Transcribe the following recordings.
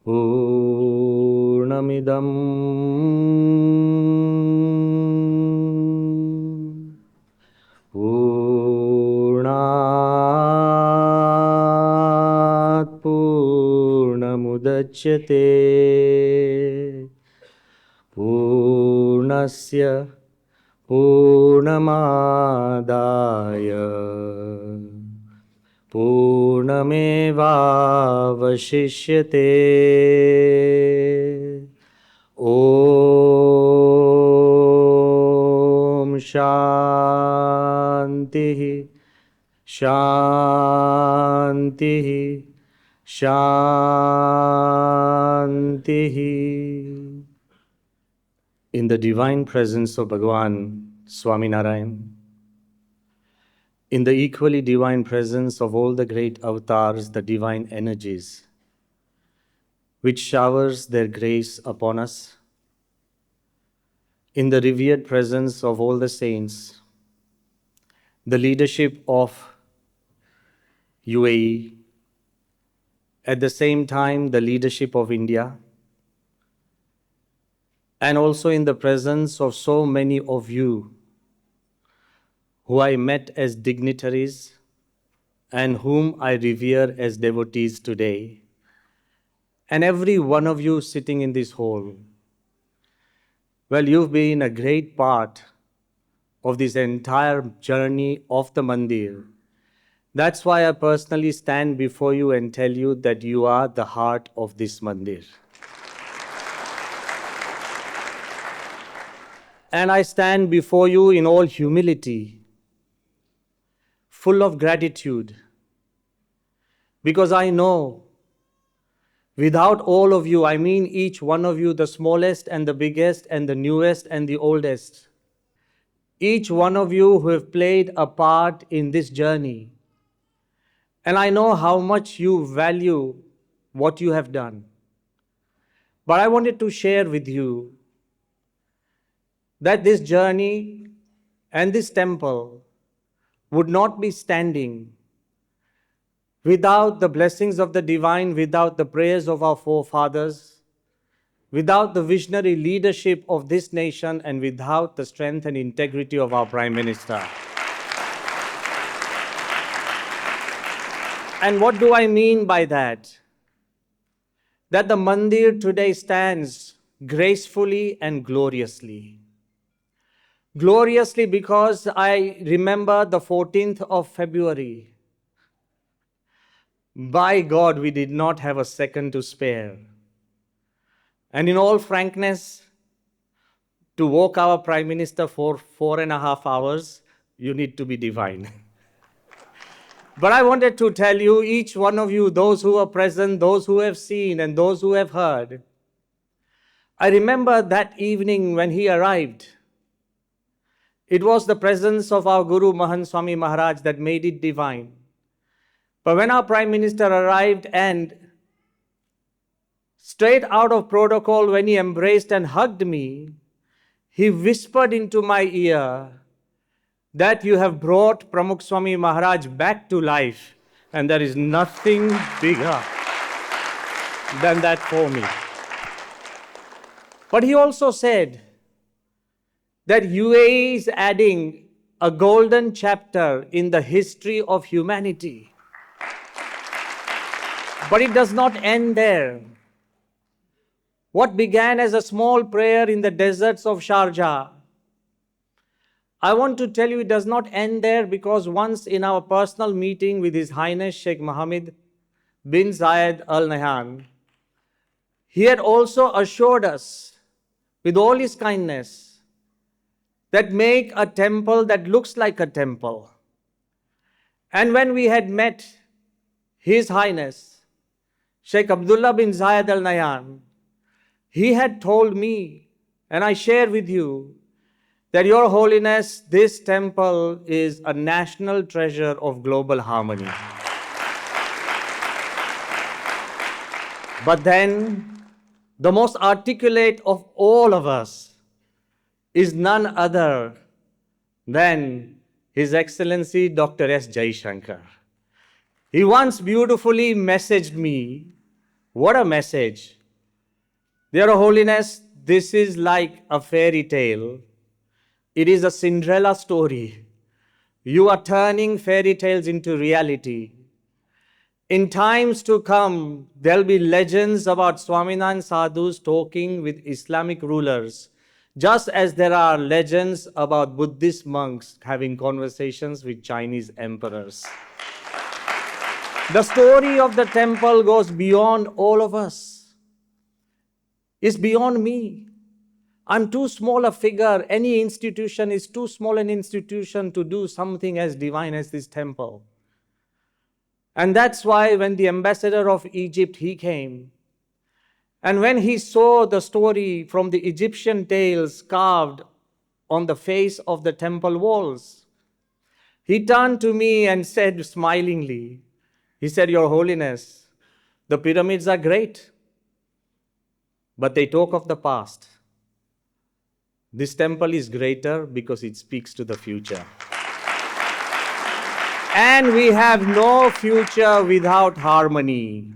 Purnamidam Purnat Purnamudachyate Purnasya Purnamadaya Purnamevavashishyate. Om Shanti Shanti Shanti. In the divine presence of Bhagavan Swami Narayan, in the equally divine presence of all the great avatars, the divine energies, which showers their grace upon us, in the revered presence of all the saints, the leadership of UAE, at the same time the leadership of India, and also in the presence of so many of you who I met as dignitaries and whom I revere as devotees today, and every one of you sitting in this hall. Well, you've been a great part of this entire journey of the Mandir. That's why I personally stand before you and tell you that you are the heart of this Mandir. And I stand before you in all humility, full of gratitude, because I know without all of you, I mean each one of you, the smallest and the biggest and the newest and the oldest, each one of you who have played a part in this journey, and I know how much you value what you have done. But I wanted to share with you that this journey and this temple would not be standing without the blessings of the divine, without the prayers of our forefathers, without the visionary leadership of this nation, and without the strength and integrity of our Prime Minister. And what do I mean by that? That the Mandir today stands gracefully and gloriously. Gloriously because I remember the 14th of February. By God, we did not have a second to spare. And in all frankness, to walk our Prime Minister for 4.5 hours, you need to be divine. But I wanted to tell you, each one of you, those who are present, those who have seen, and those who have heard, I remember that evening when he arrived. It was the presence of our Guru Mahan Swami Maharaj that made it divine. But when our Prime Minister arrived and straight out of protocol, when he embraced and hugged me, he whispered into my ear that you have brought Pramukh Swami Maharaj back to life, and there is nothing bigger than that for me. But he also said that UAE is adding a golden chapter in the history of humanity. But it does not end there. What began as a small prayer in the deserts of Sharjah, I want to tell you it does not end there, because once in our personal meeting with His Highness Sheikh Mohammed bin Zayed Al Nahyan, he had also assured us with all his kindness that make a temple that looks like a temple. And when we had met His Highness Sheikh Abdullah bin Zayed Al Nahyan, he had told me, and I share with you, that Your Holiness, this temple is a national treasure of global harmony. But then, the most articulate of all of us is none other than His Excellency Dr. S. Jaishankar. He once beautifully messaged me. What a message. Dear Holiness, this is like a fairy tale. It is a Cinderella story. You are turning fairy tales into reality. In times to come, there'll be legends about Swaminarayan sadhus talking with Islamic rulers, just as there are legends about Buddhist monks having conversations with Chinese emperors. The story of the temple goes beyond all of us. It's beyond me. I'm too small a figure. Any institution is too small an institution to do something as divine as this temple. And that's why when the ambassador of Egypt, he came, and when he saw the story from the Egyptian tales carved on the face of the temple walls, he turned to me and said smilingly, he said, Your Holiness, the pyramids are great, but they talk of the past. This temple is greater because it speaks to the future. And we have no future without harmony.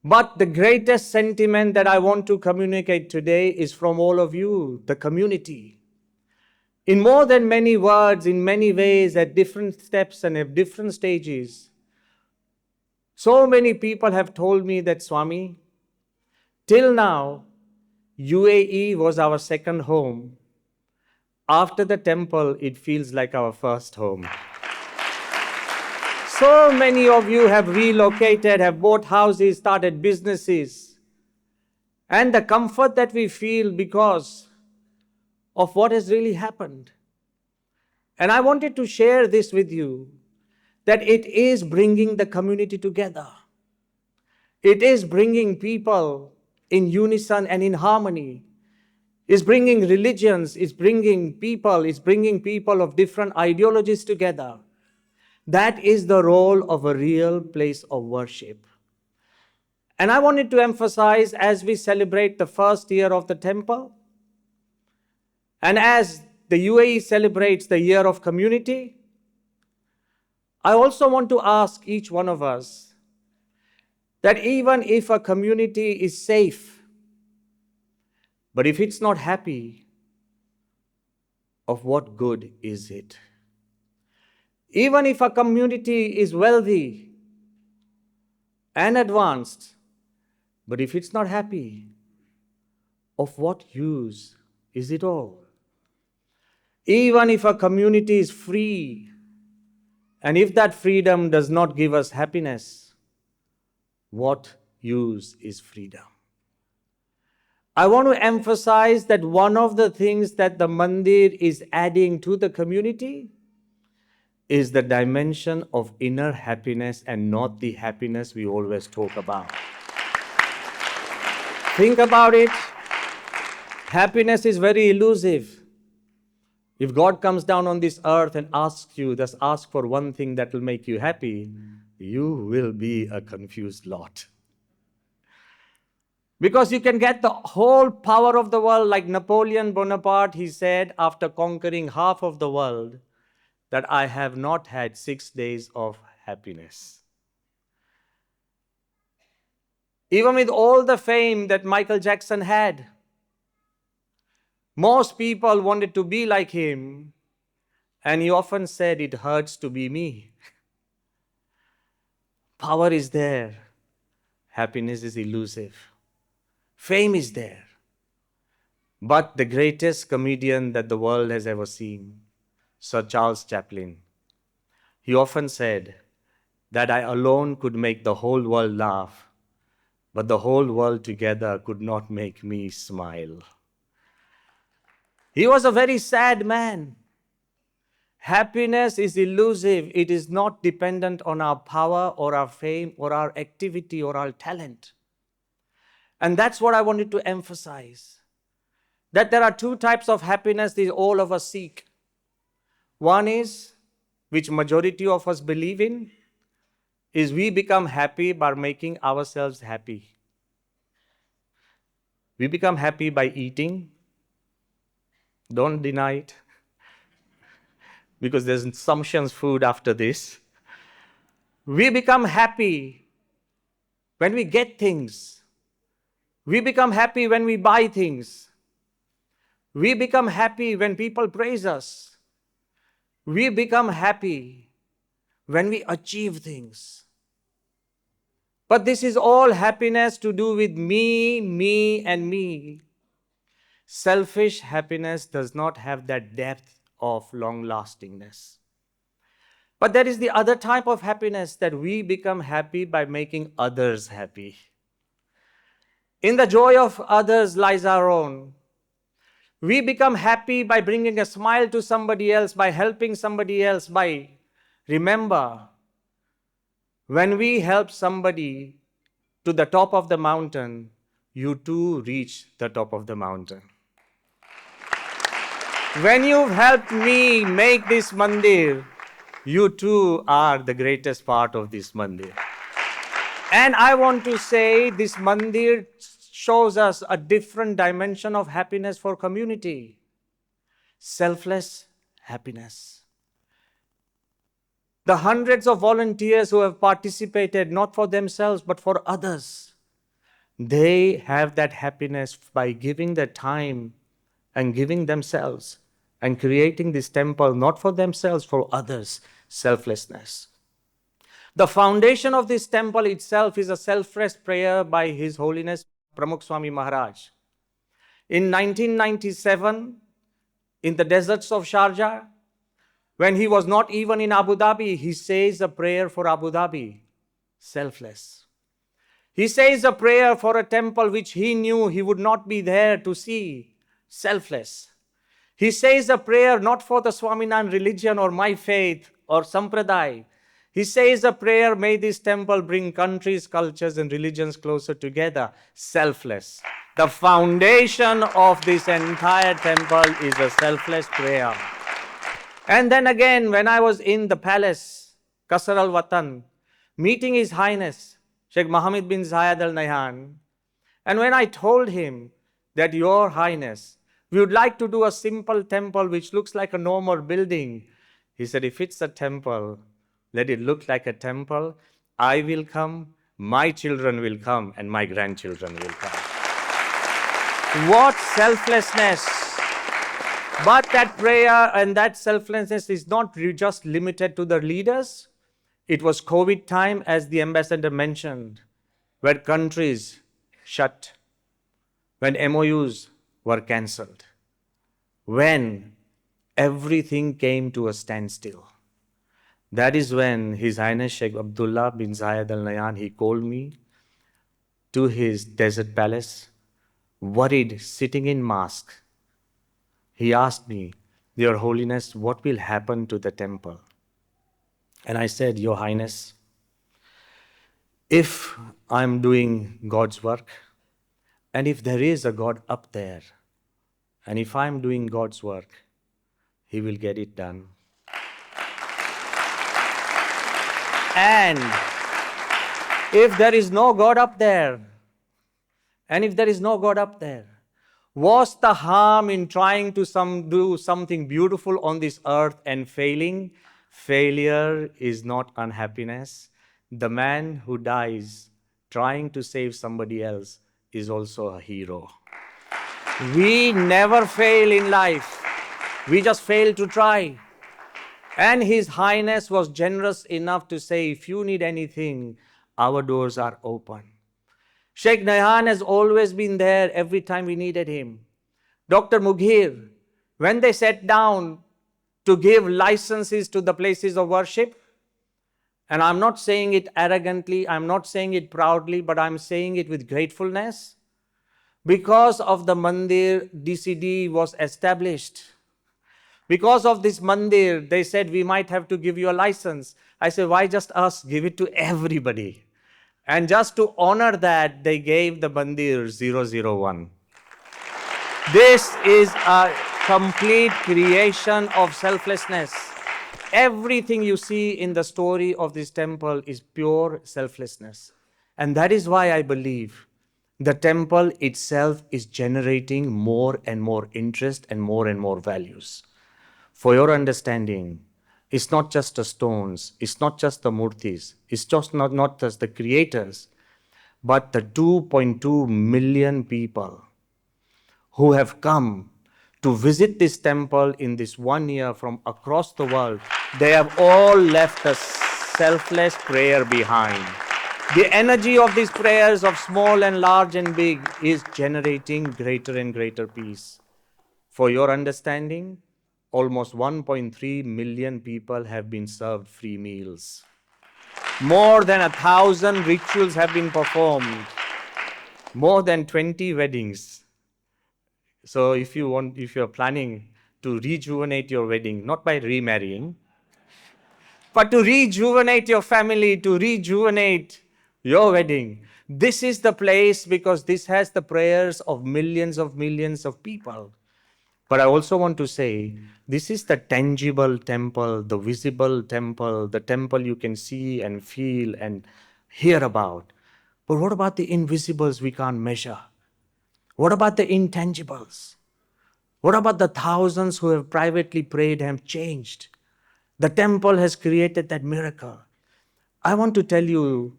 But the greatest sentiment that I want to communicate today is from all of you, the community. In more than many words, in many ways, at different steps and at different stages, so many people have told me that, Swami, till now, UAE was our second home. After the temple, it feels like our first home. So many of you have relocated, have bought houses, started businesses. And the comfort that we feel because of what has really happened. And I wanted to share this with you, that it is bringing the community together. It is bringing people in unison and in harmony. It's bringing religions, it's bringing people of different ideologies together. That is the role of a real place of worship. And I wanted to emphasize, as we celebrate the first year of the temple, and as the UAE celebrates the year of community, I also want to ask each one of us that even if a community is safe, but if it's not happy, of what good is it? Even if a community is wealthy and advanced, but if it's not happy, of what use is it all? Even if a community is free, and if that freedom does not give us happiness, what use is freedom? I want to emphasize that one of the things that the mandir is adding to the community is the dimension of inner happiness and not the happiness we always talk about. Think about it. Happiness is very elusive. If God comes down on this earth and asks you, just ask for one thing that will make you happy, you will be a confused lot. Because you can get the whole power of the world, like Napoleon Bonaparte, he said, after conquering half of the world, that I have not had 6 days of happiness. Even with all the fame that Michael Jackson had, most people wanted to be like him, and he often said, it hurts to be me. Power is there. Happiness is elusive. Fame is there. But the greatest comedian that the world has ever seen, Sir Charles Chaplin, he often said that I alone could make the whole world laugh, but the whole world together could not make me smile. He was a very sad man. Happiness is elusive. It is not dependent on our power or our fame or our activity or our talent. And that's what I wanted to emphasize. That there are two types of happiness that all of us seek. One is, which majority of us believe in, is we become happy by making ourselves happy. We become happy by eating. Don't deny it. Because there's sumptuous food after this. We become happy when we get things. We become happy when we buy things. We become happy when people praise us. We become happy when we achieve things. But this is all happiness to do with me, me, and me. Selfish happiness does not have that depth of long-lastingness. But there is the other type of happiness that we become happy by making others happy. In the joy of others lies our own. We become happy by bringing a smile to somebody else, by helping somebody else, remember, when we help somebody to the top of the mountain, you too reach the top of the mountain. When you've helped me make this mandir, you too are the greatest part of this mandir. And I want to say this mandir shows us a different dimension of happiness for community. Selfless happiness. The hundreds of volunteers who have participated not for themselves but for others, they have that happiness by giving their time and giving themselves and creating this temple not for themselves, for others, selflessness. The foundation of this temple itself is a selfless prayer by His Holiness Pramukh Swami Maharaj. In 1997, in the deserts of Sharjah, when he was not even in Abu Dhabi, he says a prayer for Abu Dhabi, selfless. He says a prayer for a temple which he knew he would not be there to see, selfless. He says a prayer not for the Swaminarayan religion or my faith or Sampradaya. He says a prayer, may this temple bring countries, cultures and religions closer together, selfless. The foundation of this entire temple is a selfless prayer. And then again, when I was in the palace, Qasr al-Watan, meeting His Highness, Sheikh Mohammed bin Zayed Al Nahyan, and when I told him that Your Highness, we would like to do a simple temple which looks like a normal building, he said, if it's a temple, let it look like a temple. I will come, my children will come, and my grandchildren will come. What selflessness! But that prayer and that selflessness is not just limited to the leaders. It was COVID time, as the ambassador mentioned, where countries shut, when MOUs were cancelled, when everything came to a standstill. That is when His Highness Sheikh Abdullah bin Zayed Al Nahyan, he called me to his desert palace, worried, sitting in mask. He asked me, Your Holiness, what will happen to the temple? And I said, Your Highness, if I'm doing God's work, and if there is a God up there, and if I'm doing God's work, He will get it done. And if there is no God up there, what's the harm in trying to do something beautiful on this earth and failing? Failure is not unhappiness. The man who dies trying to save somebody else is also a hero. We never fail in life. We just fail to try. And His Highness was generous enough to say, if you need anything, our doors are open. Sheikh Nahyan has always been there every time we needed him. Dr. Mughir, when they sat down to give licenses to the places of worship, and I'm not saying it arrogantly, I'm not saying it proudly, but I'm saying it with gratefulness. Because of the mandir, DCD was established. Because of this mandir, they said we might have to give you a license. I said, why just us? Give it to everybody. And just to honor that, they gave the mandir 001. This is a complete creation of selflessness. Everything you see in the story of this temple is pure selflessness. And that is why I believe the temple itself is generating more and more interest and more values. For your understanding, It's not just the stones, it's not just the murtis, it's just not just the creators, but the 2.2 million people who have come to visit this temple in this 1 year from across the world. They have all left a selfless prayer behind. The energy of these prayers of small and large and big is generating greater and greater peace. For your understanding, almost 1.3 million people have been served free meals. More than 1,000 rituals have been performed. More than 20 weddings. So if you're planning to rejuvenate your wedding, not by remarrying, but to rejuvenate your family, to rejuvenate your wedding, this is the place, because this has the prayers of millions of people. But I also want to say, this is the tangible temple, the visible temple, the temple you can see and feel and hear about. But what about the invisibles we can't measure? What about the intangibles? What about the thousands who have privately prayed and have changed? The temple has created that miracle. I want to tell you,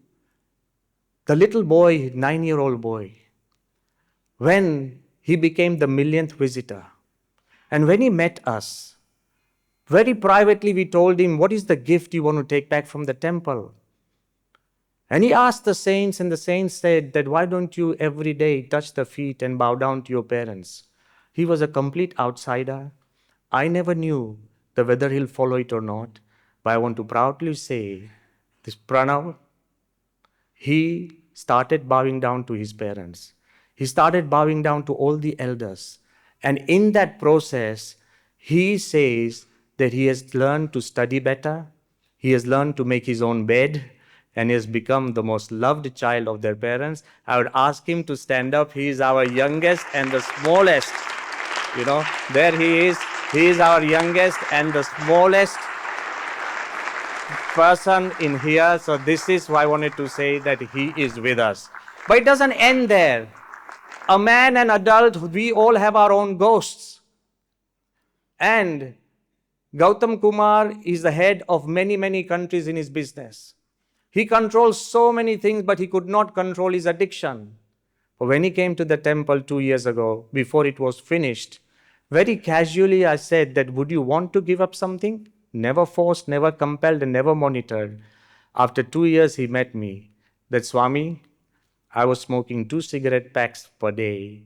the little boy, 9-year-old boy, when he became the millionth visitor, and when he met us, very privately we told him, what is the gift you want to take back from the temple? And he asked the saints, and the saints said that, why don't you every day touch the feet and bow down to your parents? He was a complete outsider. I never knew whether he'll follow it or not. But I want to proudly say, this Pranav, he started bowing down to his parents. He started bowing down to all the elders. And in that process, he says that he has learned to study better. He has learned to make his own bed. And he has become the most loved child of their parents. I would ask him to stand up. He is our youngest and the smallest. You know, there he is. He is our youngest and the smallest person in here. So this is why I wanted to say that he is with us. But it doesn't end there. A man, an adult, we all have our own ghosts. And Gautam Kumar is the head of many countries in his business. He controls so many things, but he could not control his addiction. But when he came to the temple 2 years ago, before it was finished, very casually I said that, would you want to give up something? Never forced, never compelled, and never monitored. After 2 years, he met me. That, Swami, I was smoking 2 cigarette packs per day,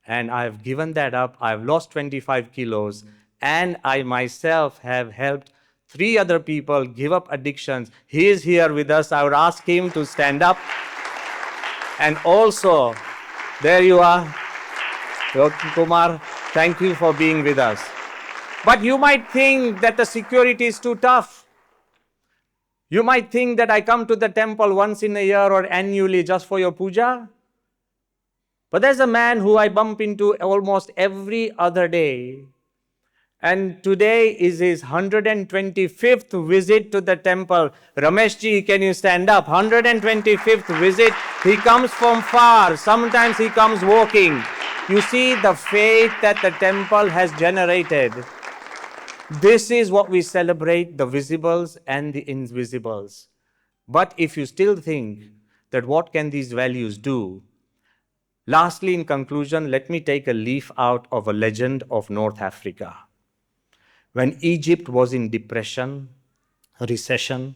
and I have given that up. I have lost 25 kilos, and I myself have helped 3 other people give up addictions. He is here with us. I would ask him to stand up. And also, there you are, Dr. Kumar. Thank you for being with us. But you might think that the security is too tough. You might think that I come to the temple once in a year or annually just for your puja. But there's a man who I bump into almost every other day. And today is his 125th visit to the temple. Rameshji, can you stand up? 125th visit. He comes from far. Sometimes he comes walking. You see the faith that the temple has generated. This is what we celebrate, the visibles and the invisibles. But if you still think that what can these values do? Lastly, in conclusion, let me take a leaf out of a legend of North Africa. When Egypt was in depression, recession,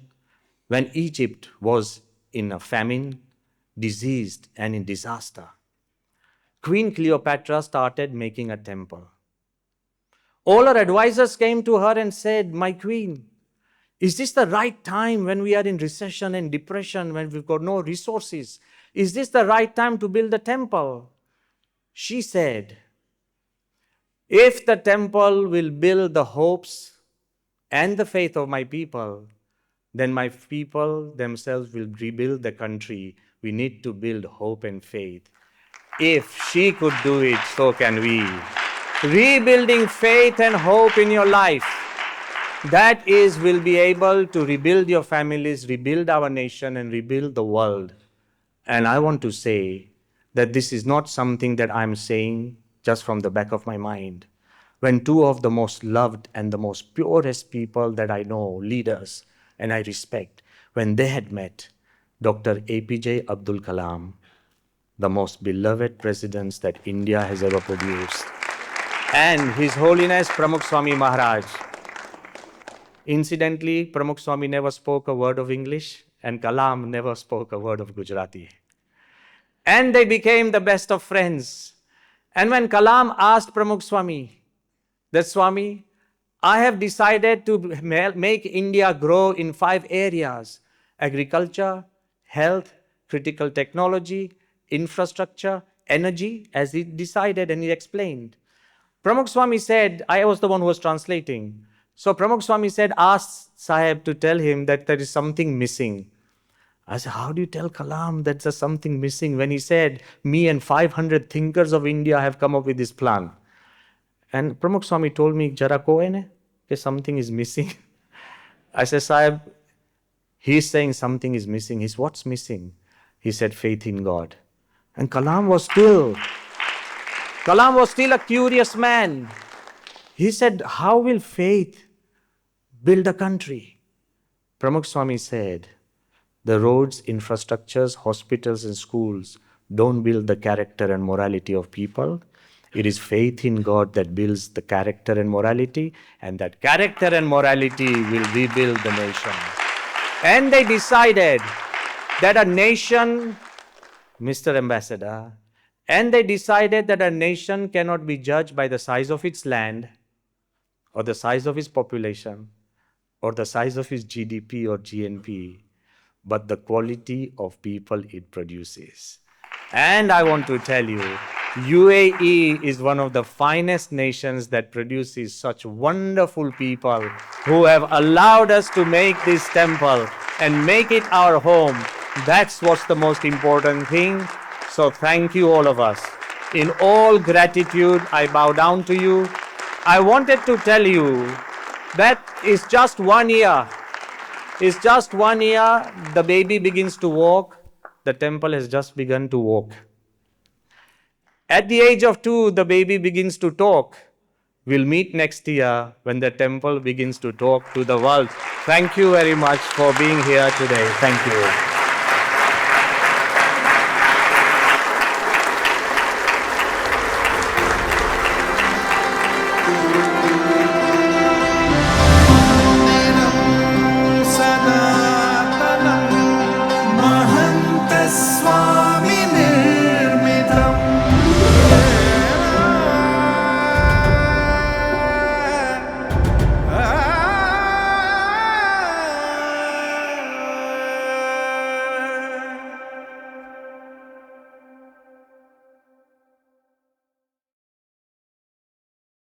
when Egypt was in a famine, diseased and in disaster, Queen Cleopatra started making a temple. All her advisors came to her and said, my queen, is this the right time when we are in recession and depression, when we've got no resources? Is this the right time to build a temple? She said, if the temple will build the hopes and the faith of my people, then my people themselves will rebuild the country. We need to build hope and faith. If she could do it, so can we. Rebuilding faith and hope in your life, that is, will be able to rebuild your families, rebuild our nation, and rebuild the world. And I want to say that this is not something that I'm saying just from the back of my mind. when two of the most loved and the most purest people that I know, leaders, and I respect, when they had met, Dr. APJ Abdul Kalam, the most beloved presidents that India has ever produced, and His Holiness Pramukh Swami Maharaj. Incidentally, Pramukh Swami never spoke a word of English, and Kalam never spoke a word of Gujarati. And they became the best of friends. And when Kalam asked Pramukh Swami, that Swami, I have decided to make India grow in 5 areas: agriculture, health, critical technology, infrastructure, energy, as he decided and he explained. Pramukh Swami said, I was the one who was translating. So Pramukh Swami said, ask Sahib to tell him that there is something missing. I said, how do you tell Kalam that there's something missing when he said, me and 500 thinkers of India have come up with this plan? And Pramukh Swami told me, Jara ko hai na, something is missing. I said, Sahib, he's saying something is missing. He's what's missing? He said, faith in God. And Kalam was still a curious man. He said, how will faith build a country? Pramukh Swami said, the roads, infrastructures, hospitals and schools don't build the character and morality of people. It is faith in God that builds the character and morality, and that character and morality will rebuild the nation. And they decided that a nation, Mr. Ambassador, and they decided that a nation cannot be judged by the size of its land, or the size of its population, or the size of its GDP or GNP, but the quality of people it produces. And I want to tell you, UAE is one of the finest nations that produces such wonderful people who have allowed us to make this temple and make it our home. That's what's the most important thing. So thank you, all of us. In all gratitude, I bow down to you. I wanted to tell you that it's just 1 year. It's just 1 year, the baby begins to walk. The temple has just begun to walk. At the age of 2, the baby begins to talk. We'll meet next year when the temple begins to talk to the world. Thank you very much for being here today. Thank you.